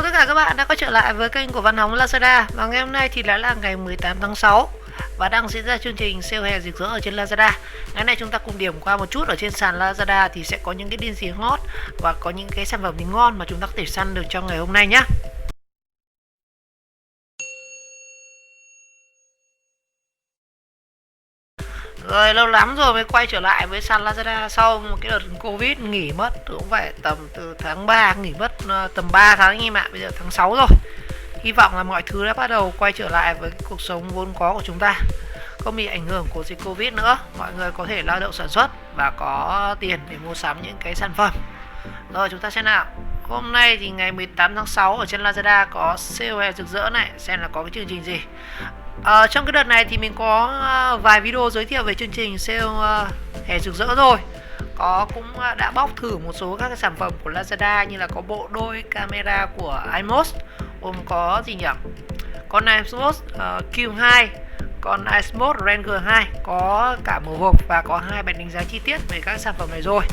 Chào tất cả các bạn đã quay trở lại với kênh của Văn Hóng Lazada. Và ngày hôm nay thì đã là ngày 18 tháng 6 và đang diễn ra chương trình sale hè rực rỡ ở trên Lazada. Ngày nay chúng ta cùng điểm qua một chút ở trên sàn Lazada thì sẽ có những cái deal gì hot và có những cái sản phẩm gì ngon mà chúng ta có thể săn được trong ngày hôm nay nhé. Rồi lâu lắm rồi mới quay trở lại với sàn Lazada sau một cái đợt Covid nghỉ mất cũng phải tầm từ tháng 3 nghỉ mất tầm 3 tháng anh em ạ. Bây giờ tháng 6 rồi. Hy vọng là mọi thứ đã bắt đầu quay trở lại với cuộc sống vốn có của chúng ta, không bị ảnh hưởng của dịch Covid nữa. Mọi người có thể lao động sản xuất và có tiền để mua sắm những cái sản phẩm. Rồi chúng ta xem nào. Hôm nay thì ngày 18 tháng 6 ở trên Lazada có sale hè rực rỡ này, xem là có cái chương trình gì. Trong cái đợt này thì mình có vài video giới thiệu về chương trình sale hè rực rỡ rồi. Cũng đã bóc thử một số các cái sản phẩm của Lazada, như là có bộ đôi camera của iMOS, gồm có gì nhỉ? Con iMOS Q2, con iMOS Ranger 2, có cả màu hộp và có hai bản đánh giá chi tiết về các sản phẩm này rồi.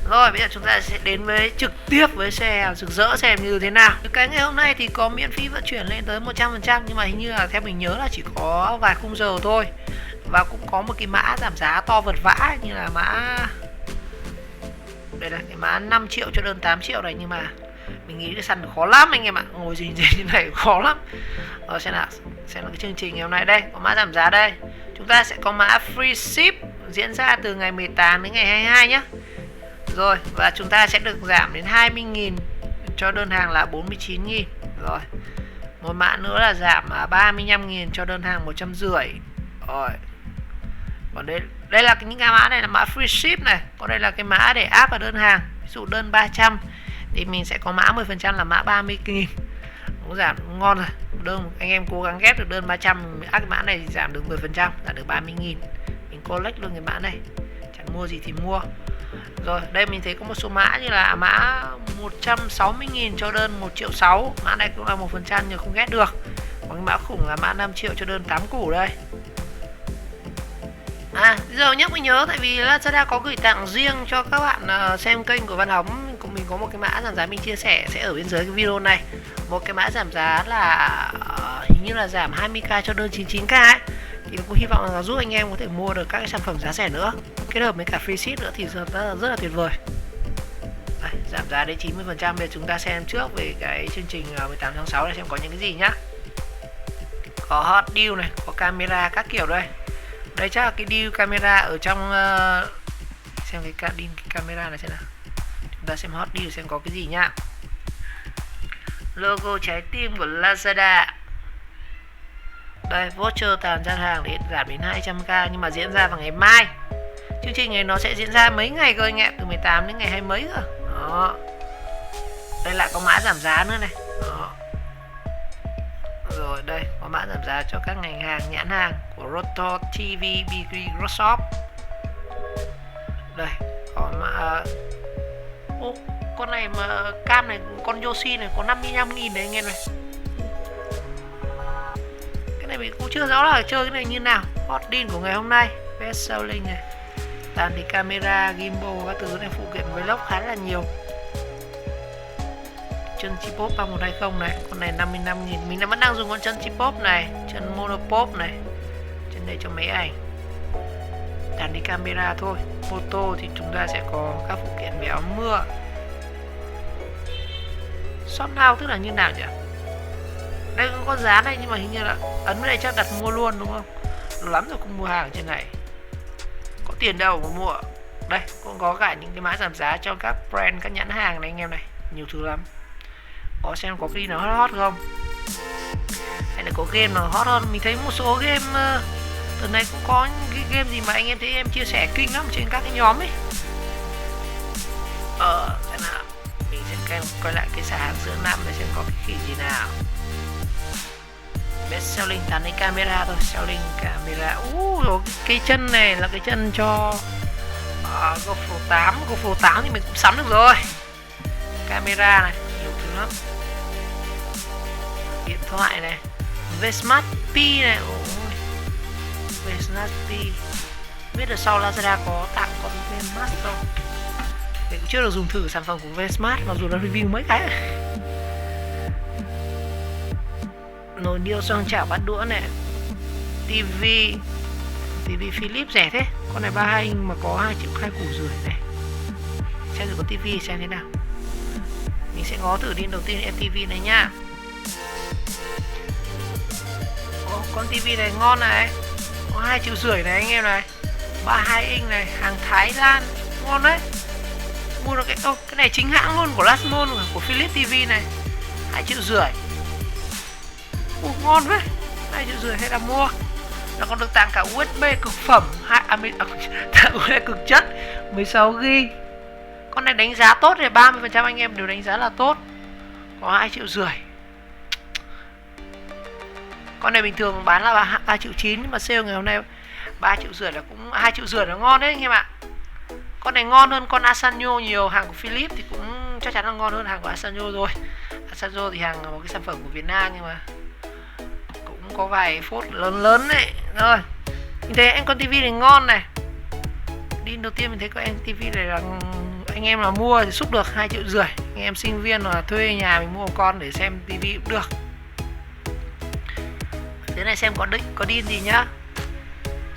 Rồi bây giờ chúng ta sẽ đến với trực tiếp với xe rực rỡ xem như thế nào. Cái ngày hôm nay thì có miễn phí vận chuyển lên tới 100%, nhưng mà hình như là theo mình nhớ là chỉ có vài khung giờ thôi. Và cũng có một cái mã giảm giá to vật vã, như là mã đây là cái mã 5 triệu cho đơn 8 triệu này, nhưng mà mình nghĩ cái săn khó lắm anh em ạ, ngồi gì như này khó lắm. Rồi xem là cái chương trình ngày hôm nay đây, có mã giảm giá đây. Chúng ta sẽ có mã free ship diễn ra từ ngày 18 đến ngày 22 nhé. Rồi và chúng ta sẽ được giảm đến 20.000 cho đơn hàng là 49.000. Rồi một mã nữa là giảm 35.000 cho đơn hàng 150. Rồi còn đây là những cái mã này là mã free ship này. Còn đây là cái mã để áp vào đơn hàng. Ví dụ đơn 300 thì mình sẽ có mã 10% là mã 30.000. Cũng giảm ngon rồi. Đơn anh em cố gắng ghép được đơn 300, áp cái mã này thì giảm được 10%, giảm được 30.000. Mình collect luôn cái mã này. Chẳng mua gì thì mua. Rồi đây mình thấy có một số mã như là mã 160.000 cho đơn 1.600.000. Mã này cũng là 1% nhưng không ghét được. Còn cái mã khủng là mã 5 triệu cho đơn 8 củ đây. Giờ nhắc mới nhớ, tại vì Lazada có gửi tặng riêng cho các bạn xem kênh của Văn Hóng. Mình có một cái mã giảm giá mình chia sẻ sẽ ở bên dưới cái video này. Một cái mã giảm giá là hình như là giảm 20k cho đơn 99k ấy. Thì cũng hy vọng là giúp anh em có thể mua được các cái sản phẩm giá rẻ nữa, kết hợp với cả free ship nữa thì rất là tuyệt vời. Đây, giảm giá đến 90%. Bây giờ chúng ta xem trước về cái chương trình 18 tháng 6 này xem có những cái gì nhá. Có hot deal này, có camera các kiểu đây. Đây chắc là cái deal camera ở trong xem cái deal camera này xem nào. Chúng ta xem hot deal xem có cái gì nhá. Logo trái tim của Lazada. Đây, voucher tàn gian hàng để giảm đến 200k nhưng mà diễn ra vào ngày mai. Chương trình này nó sẽ diễn ra mấy ngày cơ anh em, từ 18 đến ngày 20 mấy cơ. Đó. Đây lại có mã giảm giá nữa này. Đó. Rồi đây, có mã giảm giá cho các ngành hàng nhãn hàng của Roto TV, BG Shop. Đây, có mã con này mà cam này, con Yoshi này có 55.000 đấy anh em này. Cái này mình cũng chưa rõ là chơi cái này như nào. Hot deal của ngày hôm nay, best selling này. Tàn thì camera, gimbal các thứ này, phụ kiện vlog khá là nhiều. Chân Chipop 3120 này, con này 55.000. Mình vẫn đang dùng con chân Chipop này, chân Monopop này. Chân này cho máy ảnh. Tàn đi camera thôi. Photo thì chúng ta sẽ có các phụ kiện về áo mưa. Shop now tức là như nào nhỉ? Đây cũng có giá này nhưng mà hình như là ấn vào đây chắc đặt mua luôn đúng không? Lâu lắm rồi không mua hàng trên này. Có tiền đâu mà mua. Đây cũng có cả những cái mã giảm giá cho các brand, các nhãn hàng này anh em này. Nhiều thứ lắm. Có xem có cái nào hot không? Hay là có game nào hot hơn? Mình thấy một số game từ này cũng có cái game gì mà anh em thấy em chia sẻ kinh lắm trên các cái nhóm ấy. Xem nào. Mình sẽ coi lại cái sàn giữa năm để xem có cái khỉ gì nào. Best selling tàn đến camera thôi, selling camera. Rồi cái chân này là cái chân cho GoPro 8. GoPro 8 thì mình cũng sắm được rồi. Camera này, nhiều thứ lắm. Điện thoại này, Vsmart P này. Vsmart P. Biết được sau Lazada có tặng con Vsmart không? Mình cũng chưa được dùng thử sản phẩm của Vsmart, mặc dù nó review mấy cái. Nồi niêu xoong chảo bát đũa này. Tivi Philips rẻ thế. Con này 32 inch mà có 2,2 triệu này. Xem thử có tivi xem thế nào. Mình sẽ ngó thử đi. Đầu tiên em tivi này nhá. Con tivi này ngon này. Có 2,5 triệu này anh em này. 32 inch này, hàng Thái Lan. Ngon đấy. Mua được cái cái này chính hãng luôn của Lasmon, của Philips TV này. 2,5 triệu. Ngon đấy. 2,5 triệu hay là mua. Nó còn được tặng cả USB cực phẩm, tặng USB cực chất 16GB. Con này đánh giá tốt thì 30% anh em đều đánh giá là tốt. Có 2,5 triệu. Con này bình thường bán là 3,9 triệu, nhưng mà sale ngày hôm nay 3,5 triệu là cũng 2,5 triệu là ngon đấy anh em ạ. Con này ngon hơn con Asanjo nhiều. Hàng của Philips thì cũng chắc chắn là ngon hơn hàng của Asanjo rồi. Asanjo thì hàng một cái sản phẩm của Việt Nam, nhưng mà cũng có vài phốt lớn lớn đấy. Rồi, mình thấy anh con tivi này ngon này. Đi đầu tiên mình thấy con anh tivi này là anh em là mua thì xúc được 2,5 triệu. Anh em sinh viên hoặc là thuê nhà mình mua một con để xem tivi cũng được. Thế này xem có pin gì nhá.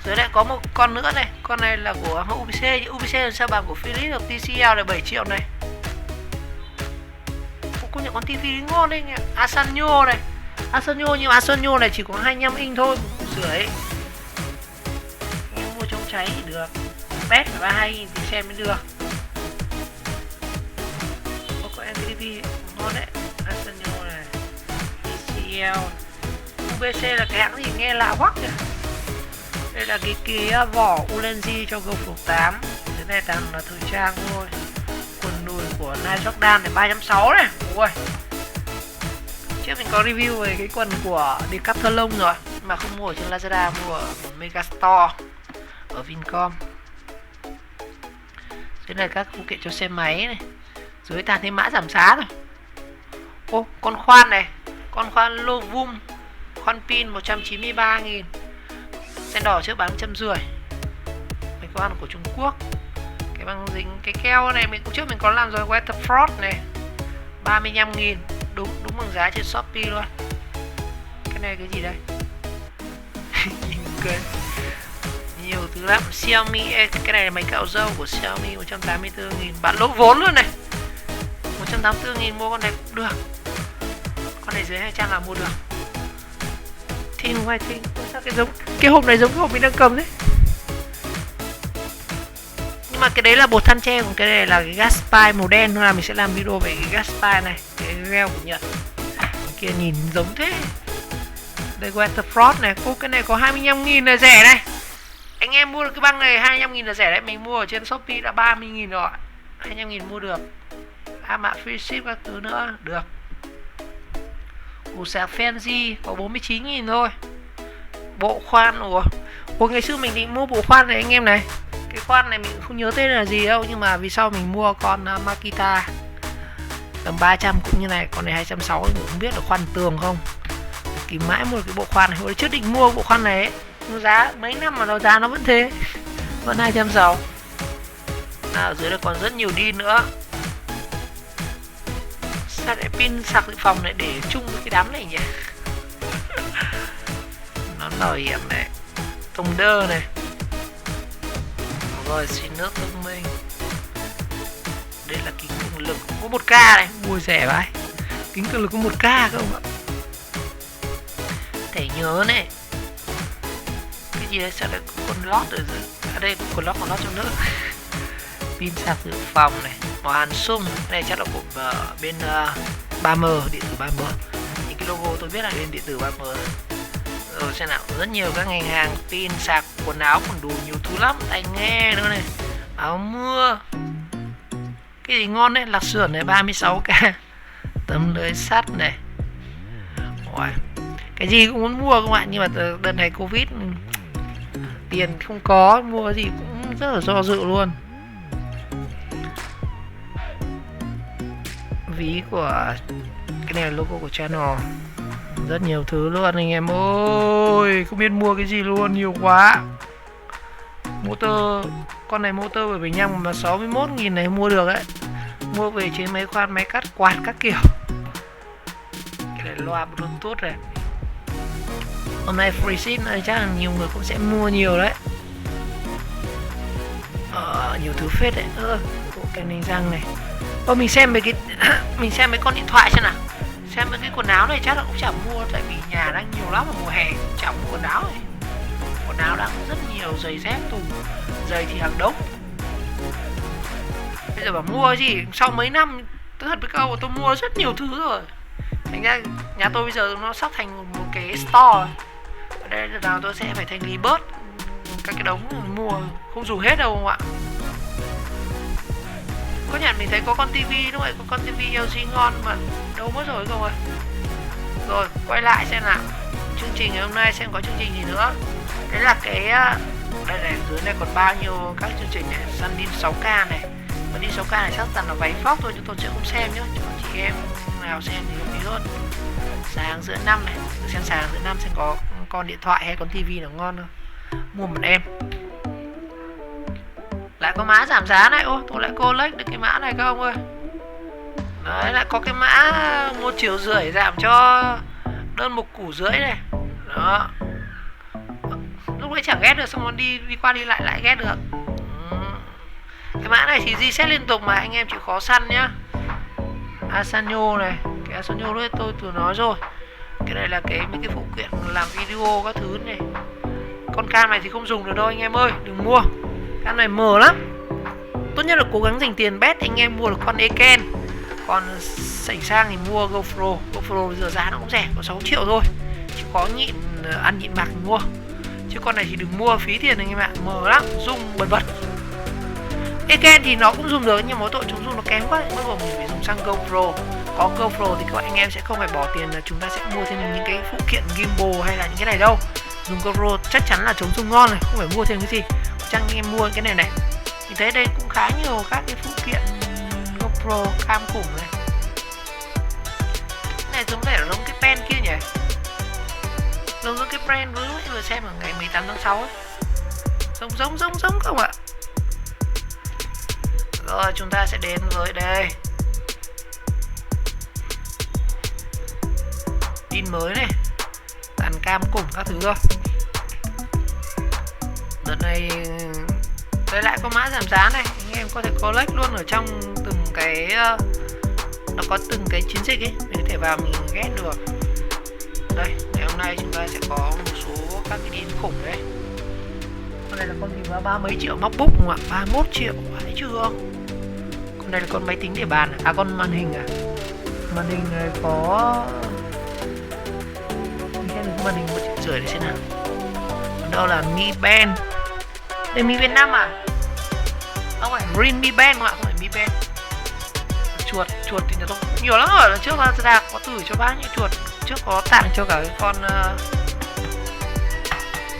Rồi lại có một con nữa này. Con này là của UPC. UPC làm sao bằng của Philips được, TCL là 7 triệu này. Công nhận con tivi ngon đấy anh. Asanjo này. Asanjo, nhưng Asanjo này chỉ có 25 inch thôi, 1,5 triệu. Em mua chống cháy thì được. PET 32 inch thì xem mới được. Có em tivi ngon đấy. Asanjo này, TCL. UPC là cái hãng gì nghe lạ hoắc nhỉ. Đây là cái vỏ Ulenzi cho GoPro 8. Cái này toàn là thời trang thôi. Quần đùi của Nike Jordan này 360 này. Ui. Trước mình có review về cái quần của Decathlon rồi, mà không mua ở trên Lazada, mua ở Megastore ở Vincom. Thế này các phụ kiện cho xe máy này. Dưới toàn thêm mã giảm giá rồi. Ô, con khoan này. Con khoan Lovum. Khoan pin 193.000. Sen đỏ trước bán 150. Cái khoan của Trung Quốc. Cái băng dính, cái keo này mình cũng trước mình có làm rồi. Weatherford này 35.000. Đúng bằng giá trên Shopee luôn. Cái này cái gì đây? Nhiều thứ lắm. Xiaomi, cái này là máy cạo râu của Xiaomi 184.000. Bạn lỗ vốn luôn này. 184.000 mua con này cũng được. Con này dưới 200 là mua được. Thing Whiting. Sao cái hộp này giống cái hộp mình đang cầm đấy. Nhưng mà cái đấy là bột than tre, còn cái này là cái gas pipe màu đen. Thôi là mình sẽ làm video về cái gas pipe này. Cái gel của Nhật. Cái kia nhìn giống thế. Đây Weatherford này. Ô, cái này có 25.000 là rẻ này. Anh em mua được cái băng này 25.000 là rẻ đấy. Mình mua ở trên Shopee đã 30.000 rồi. 25.000 mua được. Mã free ship các thứ nữa. Được. Củ sạc Fancy có 49.000 thôi. Bộ khoan. Ủa ngày xưa mình định mua bộ khoan này anh em này. Cái khoan này mình không nhớ tên là gì đâu, nhưng mà vì sao mình mua con Makita tầm 300 cũng như này. Con này 260 mình không biết là khoan tường không. Thì mãi mua cái bộ khoan này. Hồi trước định mua bộ khoan này ấy. Nó giá mấy năm mà nó giá nó vẫn thế. Vẫn 260. Ở dưới đây còn rất nhiều pin nữa. Sao lại pin sạc dự phòng này để chung với cái đám này nhỉ? Nó bảo hiểm này. Tùng đơ này. Rồi xin nước thông minh. Đây là kính cường lực có 1K này. Mua rẻ vậy. Kính cường lực có 1K không ạ? Thẻ nhớ này. Cái gì đây? Sao lại có con lót ở dưới? À đây có con lót trong nước. Pin sạc dự phòng này. Màu hàn sung. Cái này chắc là của bên 3M, điện tử 3M. Những cái logo tôi biết là bên điện tử 3M. Rồi xem nào, rất nhiều các ngành hàng. Pin sạc, quần áo, quần đùi, nhiều thứ lắm. Tai nghe nữa này. Áo mưa. Cái gì ngon đấy, lạc sườn này 36k. Tấm lưới sắt này. Ôi, cái gì cũng muốn mua các bạn. Nhưng mà đợt này Covid tiền không có, mua gì cũng rất là do dự luôn. Ví của cái này là logo của channel. Rất nhiều thứ luôn anh em ơi. Không biết mua cái gì luôn, nhiều quá. Motor. Con này motor 75 mà 61.000 này mua được đấy. Mua về chế máy khoan, máy cắt, quạt các kiểu. Cái này loa Bluetooth này. Hôm nay free ship này chắc là nhiều người cũng sẽ mua nhiều đấy. Nhiều thứ phết đấy. Bộ kem đánh răng này. Mình xem mấy cái mình xem mấy con điện thoại xem nào. Xem mấy cái quần áo này chắc là cũng chẳng mua, tại vì nhà đang nhiều lắm vào mùa hè, chẳng mua quần áo này. Quần áo đang rất nhiều, giày dép tủ, giày thì hàng đống. Bây giờ bảo mua gì, sau mấy năm tôi thật với câu tôi mua rất nhiều thứ rồi. Thành ra nhà tôi bây giờ nó sắp thành một cái store. Ở đây lần nào tôi sẽ phải thanh lý bớt các cái đống mua không dùng hết đâu không ạ. Có nhận mình thấy có con tivi đúng rồi, có con tivi LG ngon mà đâu mất rồi không ơi. Rồi quay lại xem nào, chương trình ngày hôm nay xem có chương trình gì nữa. Đấy là cái đây này, dưới này còn bao nhiêu các chương trình này. Sandin 6K này, và đi 6K này chắc chắn là váy vóc thôi, chúng tôi sẽ không xem nhé, cho chị em nào xem thì hợp lý hơn. Sáng giữa năm này, xem sáng giữa năm xem có con điện thoại hay con tivi nào ngon không, mua một em. Lại có mã giảm giá này, tôi lại collect được cái mã này các ông ơi. Đấy, lại có cái mã 1,5 triệu giảm cho đơn 1,5 củ này. Đó. Lúc đấy chẳng ghét được, xong rồi đi qua đi lại ghét được. Cái mã này thì reset liên tục mà anh em chịu khó săn nhá. Asanyo này, cái Asanyo đấy tôi vừa nói rồi. Cái này là mấy cái phụ kiện làm video các thứ này. Con cam này thì không dùng được đâu anh em ơi, đừng mua. Cam này mờ lắm. Tốt nhất là cố gắng dành tiền bet anh em mua được con Eken. Còn sảnh sang thì mua GoPro. GoPro bây giờ giá nó cũng rẻ, có 6 triệu thôi. Chỉ có ăn nhịn mặc mua. Chứ con này thì đừng mua, phí tiền anh em ạ, mờ lắm, rung bật bật. Eken thì nó cũng dùng được nhưng mỗi tội chúng dùng nó kém quá, bắt buộc mình phải dùng sang GoPro. Có GoPro thì các anh em sẽ không phải bỏ tiền là chúng ta sẽ mua thêm những cái phụ kiện gimbal hay là những cái này đâu. Dùng GoPro chắc chắn là chống rung ngon này, không phải mua thêm cái gì. Chắc anh em mua cái này này. Mình thấy đây cũng khá nhiều các cái phụ kiện GoPro cam khủng này. Cái này giống vẻ giống cái pen kia nhỉ? Giống cái brand vừa xem ở ngày 18 tháng 6 ấy. Giống không ạ? Rồi chúng ta sẽ đến với đây. Tin mới này. Dàn cam cùng các thứ thôi. Đợt này đây lại có mã giảm giá này, anh em có thể collect luôn ở trong từng cái nó có từng cái chiến dịch ấy, mình có thể vào mình ghét được. Đây, ngày hôm nay chúng ta sẽ có một số các cái tin khủng đấy. Con này là con gì mà 30 mấy triệu MacBook không ạ? 31 triệu, thấy chưa? Con này là con máy tính để bàn à? Con màn hình à? Màn hình này có màn hình 1,5 triệu để xem nào. Còn đâu là Mi Band. Đây Mi Band 5 à? Không phải Green Mi Band không ạ? Không phải Mi Band. Chuột thì nhà tôi cũng nhiều lắm rồi. Lần trước Lazada có từ cho bác những chuột. Trước có tặng cho cả cái con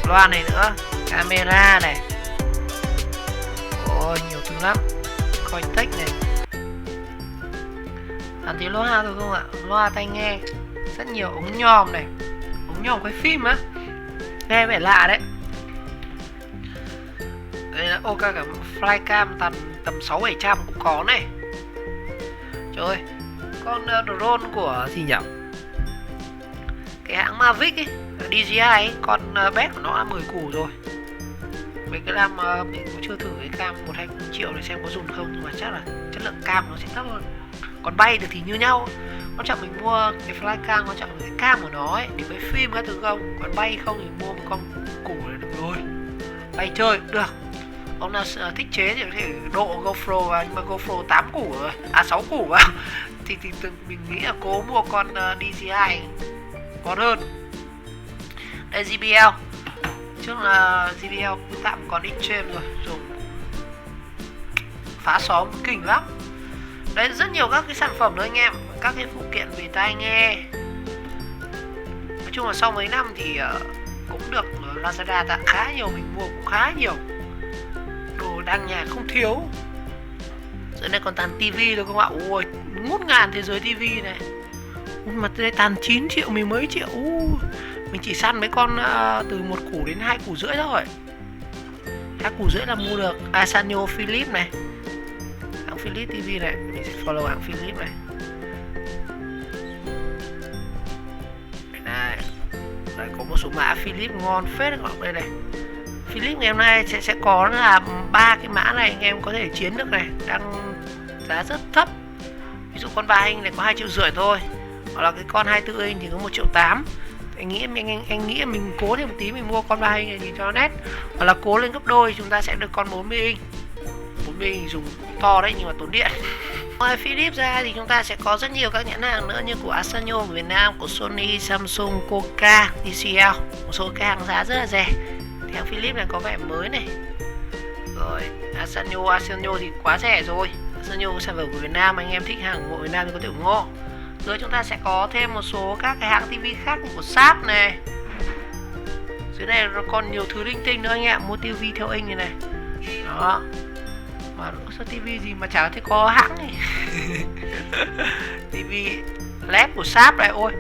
loa này nữa, camera này. Ôi nhiều thứ lắm. Cointech này. Làm tí loa thôi không ạ? Loa tai nghe. Rất nhiều ống nhòm này. Ống nhòm quay phim á. Nghe vẻ lạ đấy. Đây là cả flycam tầm 600-700 cũng có này. Trời ơi, con drone của gì nhỉ? Cái hãng Mavic ấy, DJI ấy, con bét của nó là 10 củ rồi. Với cái cam mình cũng chưa thử cái cam 1-2 triệu để xem có dùng không, nhưng mà chắc là chất lượng cam nó sẽ thấp hơn. Còn bay được thì như nhau. Quan trọng mình mua cái flycam, quan trọng là cái cam của nó ấy để quay phim các thứ không. Còn bay không thì mua một con củ là được rồi. Bay chơi được. Ông nào thích chế thì có thể độ GoPro vào, nhưng mà GoPro 8 củ rồi, 6 củ vào thì mình nghĩ là cố mua con DJI ngon hơn. Đây JBL, trước là JBL cũng tạm còn Xtreme rồi, dùng phá xóm kinh lắm. Đấy, rất nhiều các cái sản phẩm nữa anh em, các cái phụ kiện về tai nghe. Nói chung là sau mấy năm thì cũng được Lazada tặng khá nhiều, mình mua cũng khá nhiều. Đồ đăng nhà không thiếu. Giờ này còn toàn tivi rồi không ạ? Ui, ngút ngàn thế giới tivi này. Mà đây toàn 9 triệu, mười mấy triệu. Mình chỉ săn mấy con từ 1 củ đến 2,5 củ thôi. 2,5 củ là mua được. Sanyo Philips này. Hãng Philips TV này, mình sẽ follow hãng Philips này. Đây có một số mã Philips ngon phết đấy các bạn. Đây này, Philips ngày hôm nay sẽ có là 3 cái mã này anh em có thể chiến được này, đang giá rất thấp. Ví dụ con 3 inch này có 2,5 triệu thôi, hoặc là cái con 24 inch thì có 1,8 triệu. Anh nghĩ mình cố thêm một tí mình mua con 3 inch này thì cho nó nét, hoặc là cố lên gấp đôi chúng ta sẽ được con 40 inch. 40 inch dùng to đấy nhưng mà tốn điện. Ngoài Philips ra thì chúng ta sẽ có rất nhiều các nhãn hàng nữa như của Asanyo của Việt Nam, của Sony, Samsung, Koka, TCL. Một số cái hàng giá rất là rẻ. Thì hàng Philips này có vẻ mới này. Rồi Asanyo thì quá rẻ rồi. Asanyo sản phẩm của Việt Nam, anh em thích hàng của Việt Nam thì có thể ủng hộ. Rồi chúng ta sẽ có thêm một số các cái hãng TV khác như của Sharp này. Dưới này nó còn nhiều thứ linh tinh nữa anh em, mua TV theo inch này này. Đó. Mà sao TV gì mà chả thấy có hãng này. TV LED của Sharp này, ôi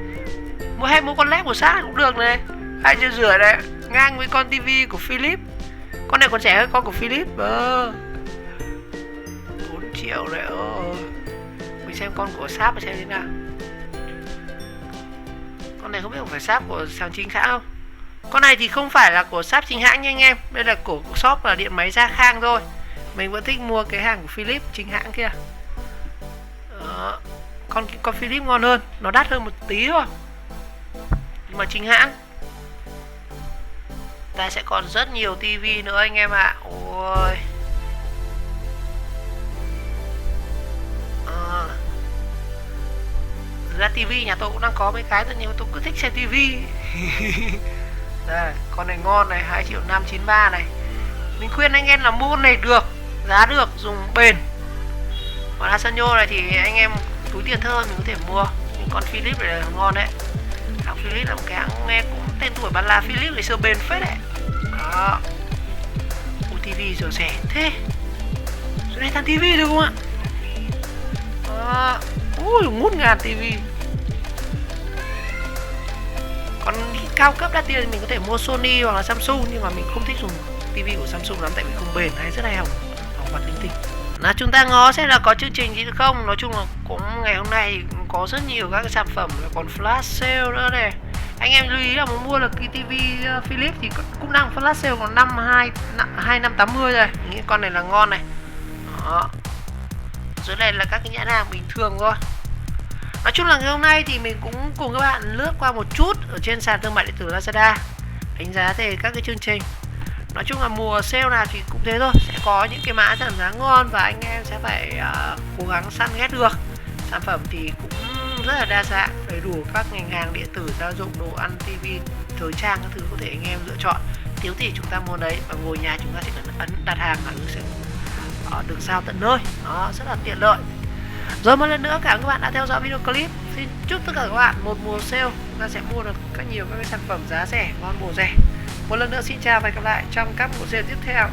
mua con LED của Sharp cũng được này, 2,5 triệu này, ngang với con TV của Philips. Con này còn rẻ hơn con của Philips. 4 triệu này. Mình xem con của Sharp xem thế nào. Con này không biết phải Sharp của hàng chính hãng không. Con này thì không phải là của Sharp chính hãng nha anh em, đây là của shop là điện máy Gia Khang thôi. Mình vẫn thích mua cái hàng của Philips chính hãng kia. Đó. Con Philips ngon hơn, nó đắt hơn một tí thôi, nhưng mà chính hãng. Ta sẽ còn rất nhiều tivi nữa anh em ạ. Ôi. Ra tivi nhà tôi cũng đang có mấy cái, tất nhiên tôi cứ thích xem tivi. Đây, con này ngon này, 2,593 triệu này. Mình khuyên anh em là mua con này được, giá được, dùng bền. Còn Asanyo này thì anh em túi tiền thơ mình có thể mua. Nhưng con Philips này là ngon đấy. Hãng Philips là một cái hãng nghe cũng tên tuổi bán là Philips ngày xưa bền phết đấy. Đó. TV giờ rẻ thế. Rồi này thằng TV được không ạ? Ui, ngút ngàn TV. Còn cao cấp đắt tiền mình có thể mua Sony hoặc là Samsung, nhưng mà mình không thích dùng TV của Samsung lắm tại vì không bền hay rất hay hỏng mặt linh tinh. Là chúng ta ngó xem là có chương trình gì được không. Nói chung là cũng ngày hôm nay thì cũng có rất nhiều các cái sản phẩm, còn flash sale nữa này. Anh em lưu ý là muốn mua được cái TV Philips thì cũng đang flash sale còn 2580 rồi. Nghĩ con này là ngon này. Đó. Dưới này là các cái nhãn hàng bình thường thôi. Nói chung là ngày hôm nay thì mình cũng cùng các bạn lướt qua một chút ở trên sàn thương mại điện tử Lazada, đánh giá về các cái chương trình. Nói chung là mùa sale nào thì cũng thế thôi, sẽ có những cái mã giảm giá ngon và anh em sẽ phải cố gắng săn ghét được. Sản phẩm thì cũng rất là đa dạng, đầy đủ các ngành hàng điện tử, gia dụng, đồ ăn, tivi, thời trang các thứ có thể anh em lựa chọn. Thiếu gì chúng ta mua đấy, và ngồi nhà chúng ta chỉ cần ấn đặt hàng là sẽ được giao tận nơi. Đó, rất là tiện lợi. Rồi một lần nữa cảm ơn các bạn đã theo dõi video clip. Xin chúc tất cả các bạn một mùa sale chúng ta sẽ mua được nhiều các cái sản phẩm giá rẻ, ngon bổ rẻ. Một lần nữa xin chào và hẹn gặp lại trong các mùa sale tiếp theo.